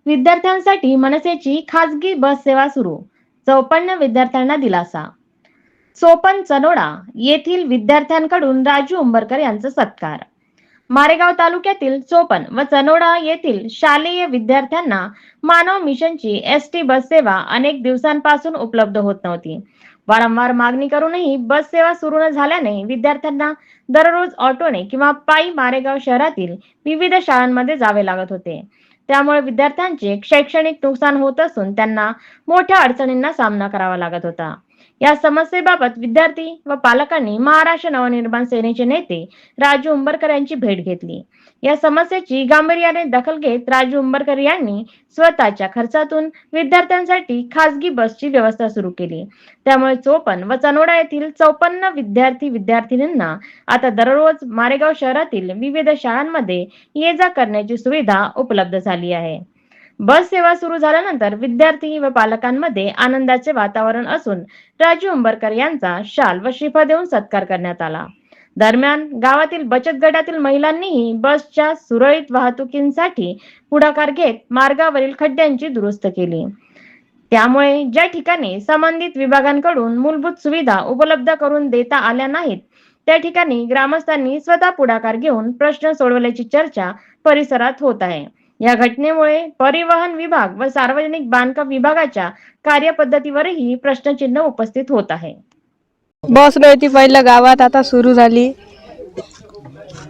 विद्यार्थ्यांसाठी मनसेची खासगी बस सेवा सुरू. 54 विद्यार्थ्यांना दिलासा. सोपन चनोडा येथील विद्यार्थ्यांकडून राजू उंबरकर यांचा सत्कार. मारेगाव तालुक्यातील चोपन व चनोडा येथील शालेय विद्यार्थ्यांना मानव मिशनची एसटी बस सेवा अनेक दिवसांपासून उपलब्ध होत नव्हती. वारंवार मागणी करूनही बस सेवा सुरू न झाल्याने विद्यार्थ्यांना दररोज ऑटोने किंवा पायी मारेगाव शहरातील विविध शाळांमध्ये जावे लागत होते. त्यामुळे विद्यार्थ्यांचे शैक्षणिक नुकसान होत असून त्यांना मोठ्या अडचणींना सामना करावा लागत होता. या समस्येबाबत विद्यार्थी व पालकांनी महाराष्ट्र नवनिर्माण सेनेचे नेते राजू उंबरकर यांची भेट घेतली. या समस्येची गांभीर्याने दखल घेत राजू उंबरकर यांनी स्वतःच्या खर्चातून विद्यार्थ्यांसाठी खासगी बसची व्यवस्था सुरू केली. त्यामुळे चोपन व चनोडा येथील 54 विद्यार्थी-विद्यार्थिनींना आता दररोज मारेगाव शहरातील विविध शाळांमध्ये ये-जा करण्याची सुविधा उपलब्ध झाली आहे. बस सेवा सुरू झाल्यानंतर विद्यार्थी व पालकांमध्ये आनंदाचे वातावरण असून राजू उंबरकर यांचा शाल व श्रीफळ देऊन सत्कार करण्यात आला. दरम्यान गावातील बचत गटातील महिलांनीही बसच्या सुरळीत वाहतुकीसाठी पुढाकार घेत मार्गावरील खड्ड्यांची दुरुस्त केली. त्यामुळे ज्या ठिकाणी संबंधित विभागांकडून मूलभूत सुविधा उपलब्ध करून देता आल्या नाहीत, त्या ठिकाणी ग्रामस्थांनी स्वतः पुढाकार घेऊन प्रश्न सोडवल्याची चर्चा परिसरात होत आहे. या घटनेमुळे परिवहन विभाग व सार्वजनिक बांधकाम विभागाच्या कार्यपद्धतीवरही प्रश्नचिन्ह उपस्थित होत आहे. बस नव्हती पहिल्या गावात, आता सुरू झाली.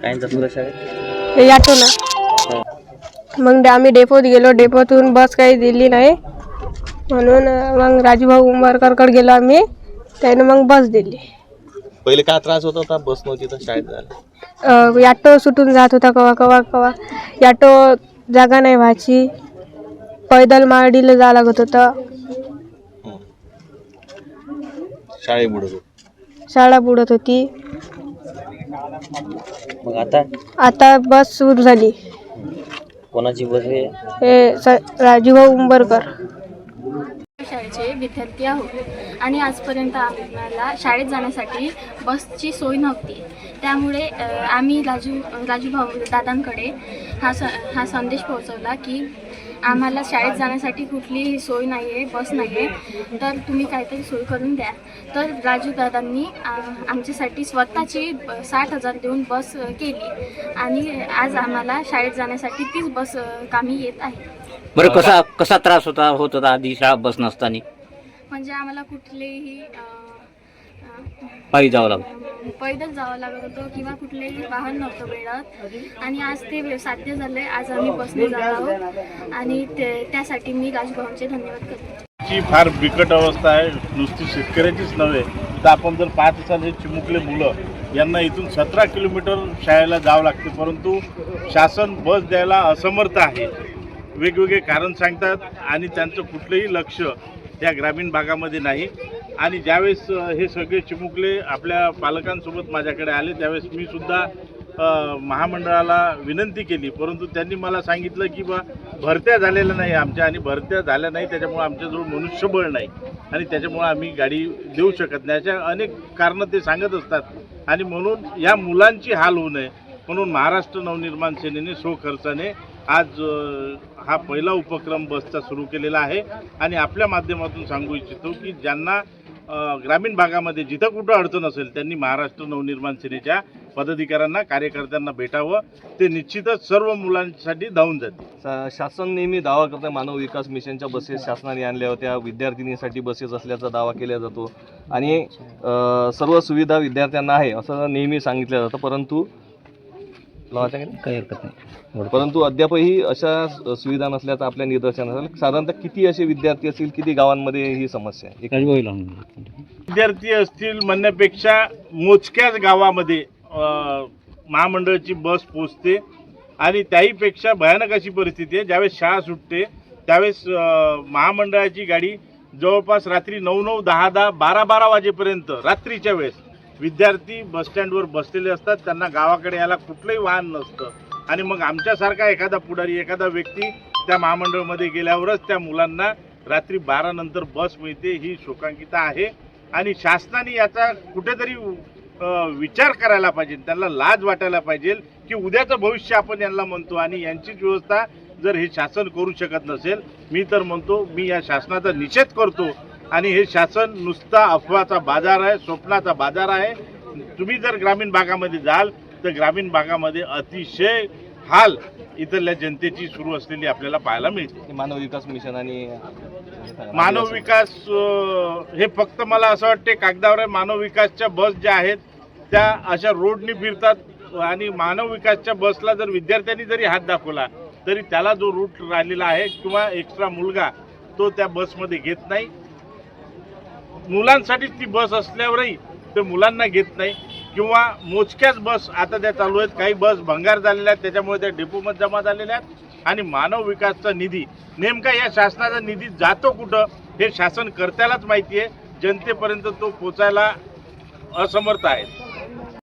ऑटो ना. मग आम्ही डेपोत गेलो, डेपोतून बस काही दिली नाही म्हणून मग राजूभाऊ उंबरकरकडे गेलो आम्ही, त्याने मग बस दिली. पहिले काय त्रास होत होता बस नव्हती तर शाळेत जायला? ऑटो सुटून जात होता कवा कवा कवा. ऑटो जागा नाही व्हायची, पैदल मारडीला जावं लागत होतं. शाळा बुडत होती. मग आता बस सुरू झाली. कोणाची बस आहे? हे राजूभाऊ उंबरकर. शाळेचे विद्यार्थी आहोत आणि आजपर्यंत आम्हाला शाळेत जाण्यासाठी बसची सोय नव्हती. त्यामुळे आम्ही राजूभाऊ दादांकडे हा संदेश पोहोचवला की आम्हाला शाळेत जाण्यासाठी कुठलीही सोय नाही आहे, बस नाही आहे, तर तुम्ही काहीतरी सोय करून द्या. तर राजू दादांनी आमच्यासाठी स्वतःची 60,000 देऊन बस केली आणि आज आम्हाला शाळेत जाण्यासाठी तीच बस कामी येत आहे. बरं, कसा त्रास होत होता आधी शाळा बस नसताना? म्हणजे आम्हाला कुठलेही पायी जावं लागलं, पैदल जावं लागत होतं किंवा कुठलेही वाहन नव्हतं मिळत आणि आज ते साध्य झाले. आज आम्ही बसने जात आहोत आणि त्यासाठी मी राजभाऊंचे धन्यवाद करतो. ची फार बिकट अवस्था आहे, नुसती शेतकऱ्याचीच नव्हे तर आपण जर पाहत असाल हे चिमुकले मुलं यांना इथून 17 किलोमीटर शाळेला जावं लागते, परंतु शासन बस द्यायला असमर्थ आहे. वेगवेगळे कारण सांगतात आणि त्यांचं कुठलंही लक्ष त्या ग्रामीण भागामध्ये नाही. आणि ज्यावेळेस हे सगळे चिमुकले आपल्या पालकांसोबत माझ्याकडे आले त्यावेळेस मी सुद्धा महामंडळाला विनंती केली, परंतु त्यांनी मला सांगितलं की भरत्या झालेल्या नाही आमच्या, आणि भरत्या झाल्या नाही त्याच्यामुळे आमच्याजवळ मनुष्यबळ नाही आणि त्याच्यामुळे आम्ही गाडी देऊ शकत नाही. अशा अनेक कारणं ते सांगत असतात आणि म्हणून या मुलांची हाल होऊ नये म्हणून महाराष्ट्र नवनिर्माण सेनेने स्वखर्चाने आज हा पहिला उपक्रम बसचा सुरू केलेला आहे. आणि आपल्या माध्यमातून सांगू इच्छितो की ज्यांना ग्रामीण भागामध्ये जिथं कुठं अडचण असेल त्यांनी महाराष्ट्र नवनिर्माण सेनेच्या पदाधिकाऱ्यांना कार्यकर्त्यांना भेटावं, ते निश्चितच सर्व मुलांसाठी धावून जातील. शासन नेहमी दावा करते मानव विकास मिशनच्या बसेस शासनाने आणल्या होत्या, विद्यार्थिनीसाठी बसेस असल्याचा दावा केला जातो आणि सर्व सुविधा विद्यार्थ्यांना आहे असं नेहमी सांगितलं जातं, परंतु काही हरकत नाही. परंतु अद्यापही अशा सुविधा नसल्याचं आपल्या निदर्शनास आलं. साधारणतः किती असे विद्यार्थी असतील, किती गावांमध्ये ही समस्या आहे? विद्यार्थी असतील म्हणण्यापेक्षा मोजक्याच गावामध्ये महामंडळाची बस पोचते आणि त्याहीपेक्षा भयानक अशी परिस्थिती आहे. ज्यावेळेस शाळा सुटते त्यावेळेस महामंडळाची गाडी जवळपास रात्री 9-9, 10-10, 12-12 वाजेपर्यंत रात्रीच्या वेळेस विद्यार्थी बसस्टँडवर बसलेले असतात. त्यांना गावाकडे यायला कुठलंही वाहन नसतं आणि मग आमच्यासारखा एखादा पुढारी, एखादा व्यक्ती त्या महामंडळामध्ये गेल्यावरच त्या मुलांना रात्री 12 नंतर बस मिळते. ही शोकांकिता आहे आणि शासनाने याचा कुठेतरी विचार करायला पाहिजे. त्यांना लाज वाटायला पाहिजे की उद्याचं भविष्य आपण यांना म्हणतो आणि यांचीच व्यवस्था जर हे शासन करू शकत नसेल, मी तर म्हणतो मी या शासनाचा निषेध करतो. आणि हे शासन नुसता अफवाचा बाजार आहे, स्वप्नाचा बाजार आहे. तुम्ही जर ग्रामीण भागामध्ये जाल तर ग्रामीण भागामध्ये अतिशय हाल इथल्या जनतेची सुरू असलेली आपल्याला पाहायला मिळते. मानव विकास मिशन आणि मानव विकास हे फक्त मला असं वाटते कागदावर आहे. मानव विकासच्या बस ज्या आहेत त्या अशा रोडनी फिरतात आणि मानव विकासच्या बसला जर विद्यार्थ्यांनी जरी हात दाखवला तरी त्याला जो रूट राहिलेला आहे किंवा एक्स्ट्रा मुलगा तो त्या बसमध्ये घेत नाही. मुलांसाठी ती बस असल्यावरही ते मुलांना घेत नाही किंवा मोजक्याच बस आता त्या चालू आहेत. काही बस भंगार झालेल्या आहेत, त्याच्यामुळे त्या डेपोमध्ये जमा झालेल्या आहेत. आणि मानव विकासचा निधी नेमका या शासनाचा निधी जातो कुठं हे शासन कर्त्यालाच माहिती आहे. जनतेपर्यंत तो पोचायला असमर्थ आहे.